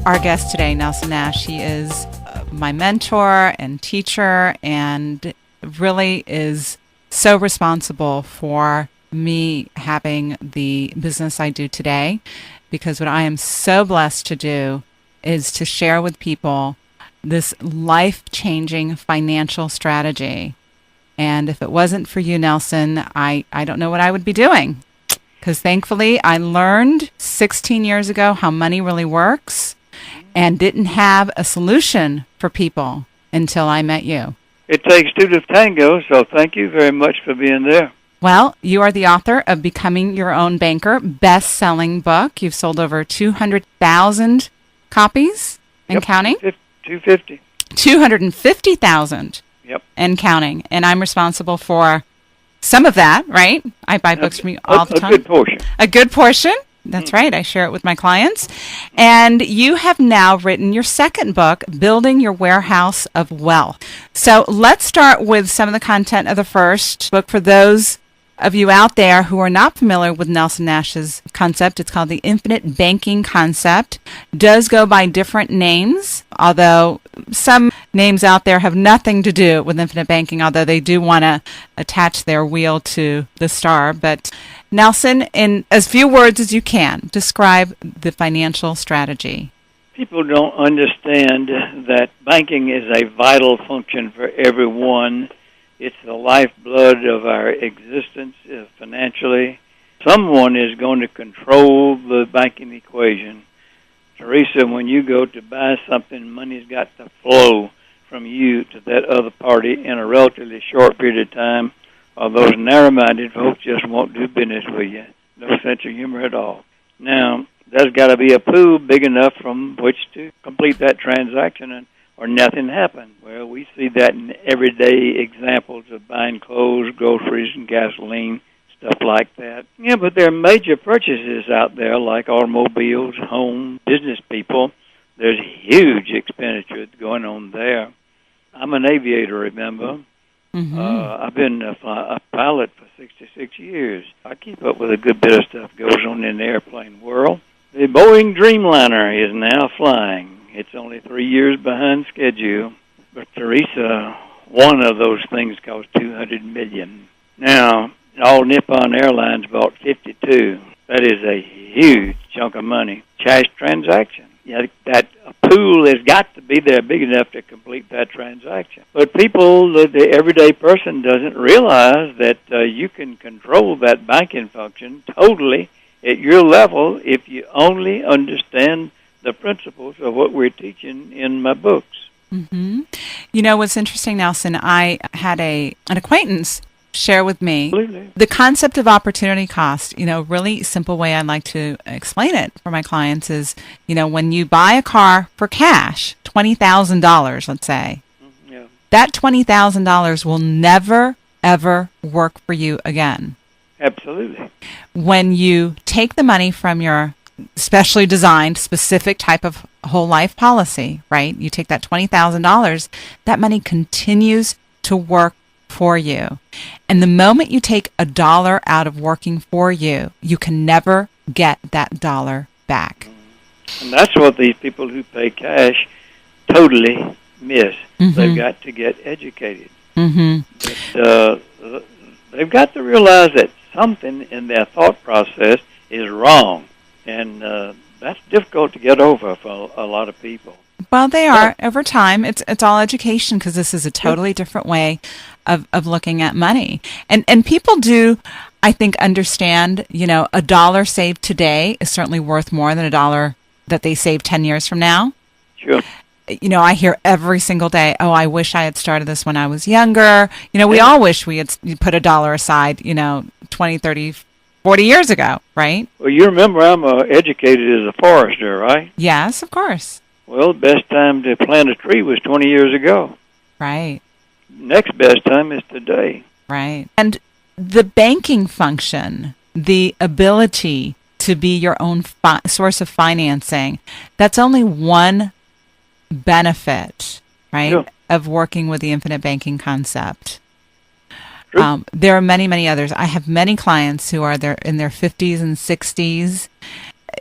our guest today, Nelson Nash. He is my mentor and teacher and really is so responsible for me having the business I do today, because what I am so blessed to do is to share with people this life-changing financial strategy. And if it wasn't for you, Nelson, I don't know what I would be doing. Because thankfully, I learned 16 years ago how money really works and didn't have a solution for people until I met you. It takes two to tango, so thank you very much for being there. Well, you are the author of Becoming Your Own Banker, best-selling book. You've sold over 200,000 copies and counting? 250. 250,000 Yep. and counting. And I'm responsible for some of that, right? I buy books from you all the time. A good portion. A good portion. That's right. I share it with my clients. And you have now written your second book, Building Your Warehouse of Wealth. So let's start with some of the content of the first book. For those of you out there who are not familiar with Nelson Nash's concept, it's called the Infinite Banking Concept. Does go by different names, although some names out there have nothing to do with infinite banking, although they do want to attach their wheel to the star. But Nelson, in as few words as you can, describe the financial strategy. People don't understand that banking is a vital function for everyone. It's the lifeblood of our existence financially. Someone is going to control the banking equation. Teresa, when you go to buy something, money's got to flow from you to that other party in a relatively short period of time, or those narrow-minded folks just won't do business with you. No sense of humor at all. Now, there's got to be a pool big enough from which to complete that transaction, or nothing happens. Well, we see that in everyday examples of buying clothes, groceries, and gasoline, stuff like that. Yeah, but there are major purchases out there like automobiles, home, business people. There's huge expenditure going on there. I'm an aviator, remember? Mm-hmm. I've been a pilot for 66 years. I keep up with a good bit of stuff goes on in the airplane world. The Boeing Dreamliner is now flying. It's only 3 years behind schedule. But, Teresa, one of those things cost $200 million. Now, all Nippon Airlines bought 52. That is a huge chunk of money. Cash transaction. Yeah, that pool has got to be there big enough to complete that transaction. But people, the everyday person doesn't realize that you can control that banking function totally at your level if you only understand the principles of what we're teaching in my books. Mm-hmm. You know, what's interesting, Nelson, I had an acquaintance share with me the concept of opportunity cost. You know, really simple way I like to explain it for my clients is, you know, when you buy a car for cash, $20,000, let's say, that $20,000 will never, ever work for you again. Absolutely. When you take the money from your specially designed specific type of whole life policy, right? You take that $20,000, that money continues to work for you. And the moment you take a dollar out of working for you, you can never get that dollar back. And that's what these people who pay cash totally miss. Mm-hmm. They've got to get educated. Mm-hmm. But, they've got to realize that something in their thought process is wrong. And that's difficult to get over for a lot of people. Well, they are. Over time, it's all education, because this is a totally different way of looking at money. And people do, I think, understand, you know, a dollar saved today is certainly worth more than a dollar that they save 10 years from now. Sure. You know, I hear every single day, oh, I wish I had started this when I was younger. You know, we all wish we had put a dollar aside, you know, 20, 30, 40 years ago, right? Well, you remember I'm educated as a forester, right? Yes, of course. Well, the best time to plant a tree was 20 years ago. Right. Next best time is today. Right. And the banking function, the ability to be your own source of financing, that's only one benefit, right, Sure. of working with the infinite banking concept. There are many, many others. I have many clients who are in their 50s and 60s,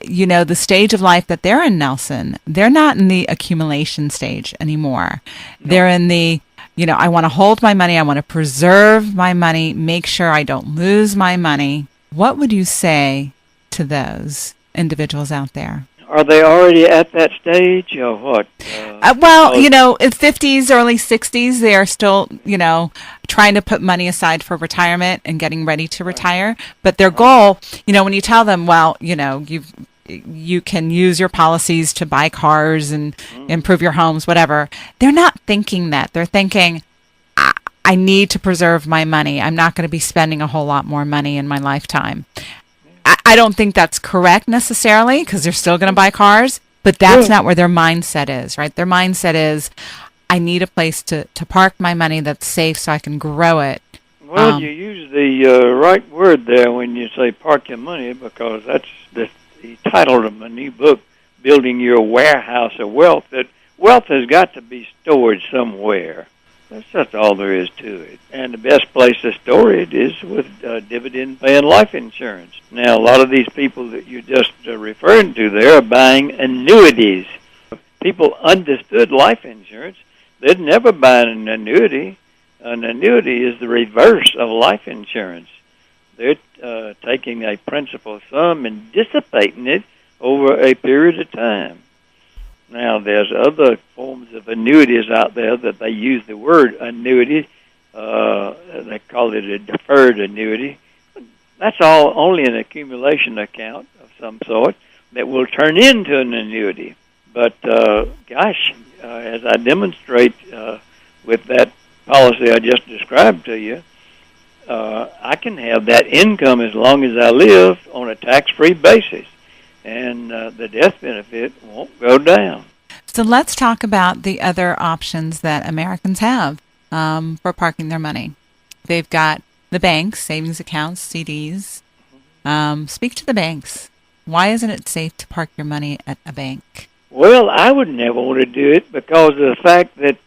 the stage of life that they're in, Nelson, they're not in the accumulation stage anymore. No. They're in the, I want to hold my money. I want to preserve my money, make sure I don't lose my money. What would you say to those individuals out there? Are they already at that stage or what? In 50s, early 60s, they are still, trying to put money aside for retirement and getting ready to retire. But their goal, when you tell them, well, you can use your policies to buy cars and improve your homes, whatever. They're not thinking that. They're thinking, I need to preserve my money. I'm not going to be spending a whole lot more money in my lifetime. I don't think that's correct necessarily, because they're still going to buy cars, but that's not where their mindset is, right? Their mindset is, I need a place to park my money that's safe so I can grow it. Well, you use the right word there when you say park your money, because that's the title of my new book, Building Your Warehouse of Wealth, that wealth has got to be stored somewhere. That's all there is to it. And the best place to store it is with dividend-paying life insurance. Now, a lot of these people that you just referring to there are buying annuities. If people understood life insurance, they'd never buy an annuity. An annuity is the reverse of life insurance. They're taking a principal sum and dissipating it over a period of time. Now, there's other forms of annuities out there that they use the word annuity. They call it a deferred annuity. That's all only an accumulation account of some sort that will turn into an annuity. But, as I demonstrate with that policy I just described to you, I can have that income as long as I live on a tax-free basis. And the death benefit won't go down. So let's talk about the other options that Americans have for parking their money. They've got the banks, savings accounts, CDs. Speak to the banks. Why isn't it safe to park your money at a bank? Well, I would never want to do it because of the fact that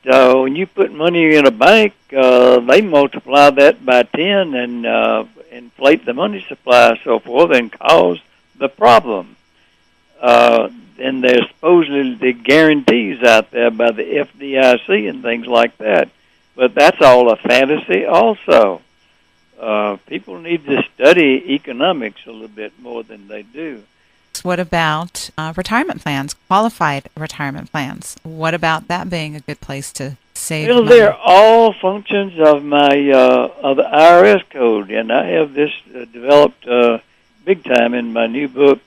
when you put money in a bank, they multiply that by 10 and inflate the money supply and so forth and cause the problem. And there's supposedly the guarantees out there by the FDIC and things like that. But that's all a fantasy also. People need to study economics a little bit more than they do. What about retirement plans, qualified retirement plans? What about that being a good place to save money? They're all functions of my of the IRS code, and I have this developed big time in my new book,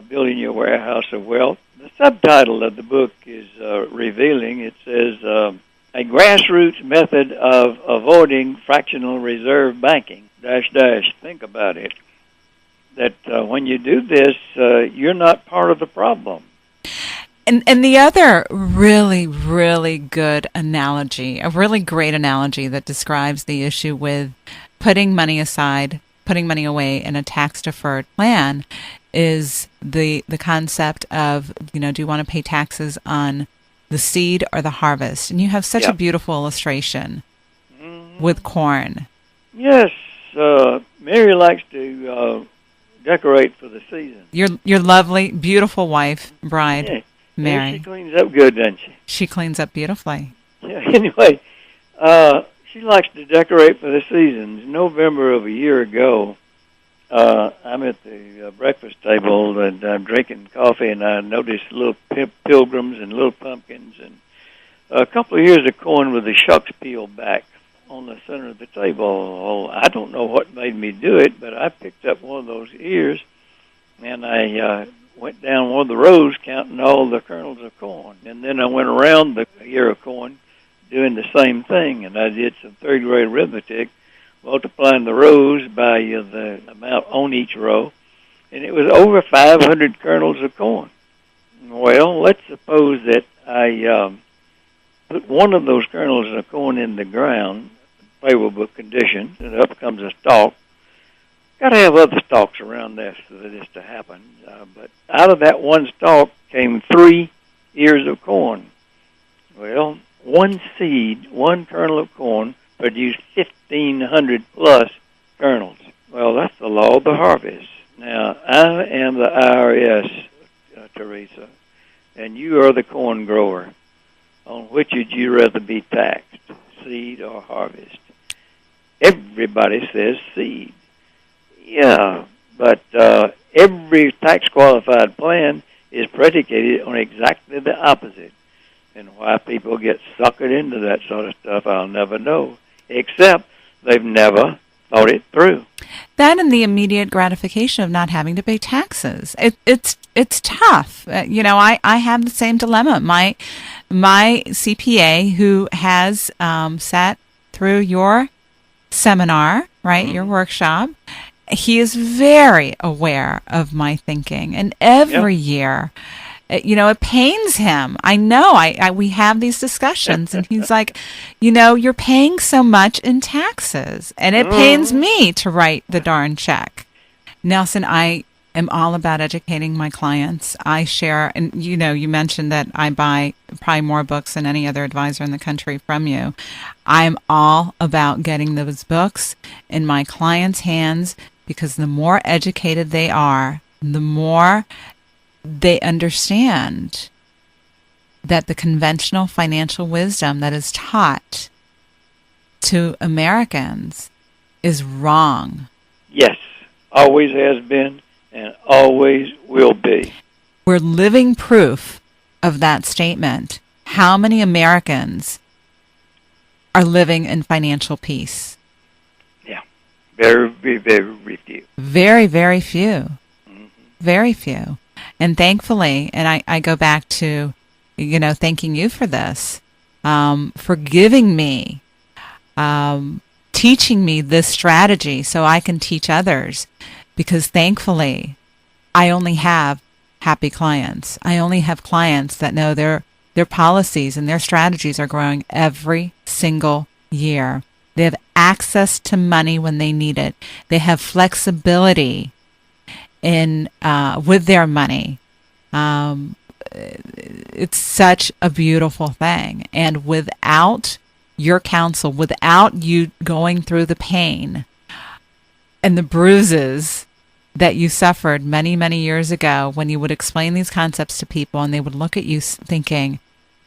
Building Your Warehouse of Wealth. The subtitle of the book is revealing. It says, a grassroots method of avoiding fractional reserve banking, .. Think about it. That when you do this, you're not part of the problem. And the other really, really good analogy, a really great analogy that describes the issue with putting money aside, putting money away in a tax-deferred plan is the concept of, do you want to pay taxes on the seed or the harvest? And you have such a beautiful illustration with corn. Yes, Mary likes to decorate for the season. Your lovely, beautiful wife, bride, Mary. She cleans up good, doesn't she? She cleans up beautifully. Yeah, anyway, she likes to decorate for the seasons. November of a year ago, I'm at the breakfast table and I'm drinking coffee, and I noticed little pilgrims and little pumpkins and a couple of ears of corn with the shucks peeled back on the center of the table. Oh, I don't know what made me do it, but I picked up one of those ears and I went down one of the rows counting all the kernels of corn. And then I went around the ear of corn doing the same thing, and I did some third-grade arithmetic, multiplying the rows by the amount on each row, and it was over 500 kernels of corn. Well, let's suppose that I put one of those kernels of corn in the ground, favorable conditions, and up comes a stalk. Got to have other stalks around there for this to happen. But out of that one stalk came 3 ears of corn. Well, one seed, one kernel of corn, produced 1,500 plus kernels. Well, that's the law of the harvest. Now, I am the IRS, Teresa, and you are the corn grower. On which would you rather be taxed, seed or harvest? Everybody says seed. Yeah, but every tax-qualified plan is predicated on exactly the opposite. And why people get suckered into that sort of stuff, I'll never know, except they've never thought it through. That and the immediate gratification of not having to pay taxes. It's tough. I have the same dilemma. My CPA, who has sat through your seminar, right, your workshop, he is very aware of my thinking, and every year, it pains him. I know. We have these discussions, and he's like, you're paying so much in taxes, and it pains me to write the darn check. Nelson, I am all about educating my clients. I share, and you mentioned that I buy probably more books than any other advisor in the country from you. I'm all about getting those books in my clients' hands, because the more educated they are, the more they understand that the conventional financial wisdom that is taught to Americans is wrong. Yes, always has been and always will be. We're living proof of that statement. How many Americans are living in financial peace? Yeah, very, very few. Very, very few. Very few. And thankfully, and I go back to, thanking you for this, for giving me, teaching me this strategy so I can teach others, because thankfully, I only have happy clients. I only have clients that know their policies and their strategies are growing every single year. They have access to money when they need it. They have flexibility in with their money. It's such a beautiful thing. And without your counsel, without you going through the pain and the bruises that you suffered many, many years ago when you would explain these concepts to people and they would look at you thinking,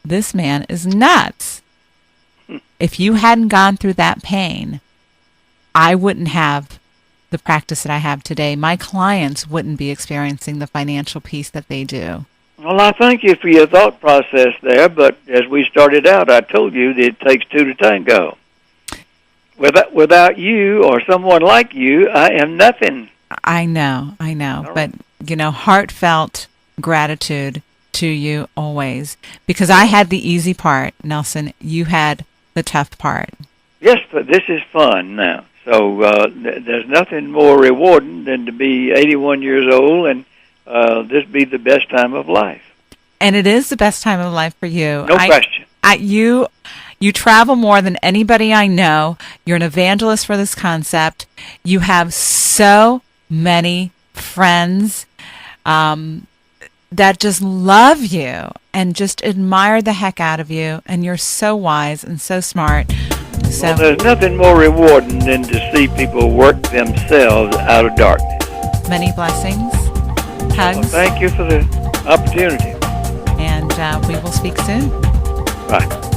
this man is nuts. If you hadn't gone through that pain, I wouldn't have the practice that I have today. My clients wouldn't be experiencing the financial peace that they do. Well, I thank you for your thought process there, but as we started out, I told you that it takes two to tango. Without you or someone like you, I am nothing. I know. All but, right. Heartfelt gratitude to you always. Because I had the easy part, Nelson. You had the tough part. Yes, but this is fun now. So there's nothing more rewarding than to be 81 years old and this be the best time of life. And it is the best time of life for you. No question. You travel more than anybody I know. You're an evangelist for this concept. You have so many friends that just love you and just admire the heck out of you. And you're so wise and so smart. So, well, there's nothing more rewarding than to see people work themselves out of darkness. Many blessings. Hugs. Well, thank you for the opportunity. And we will speak soon. Bye.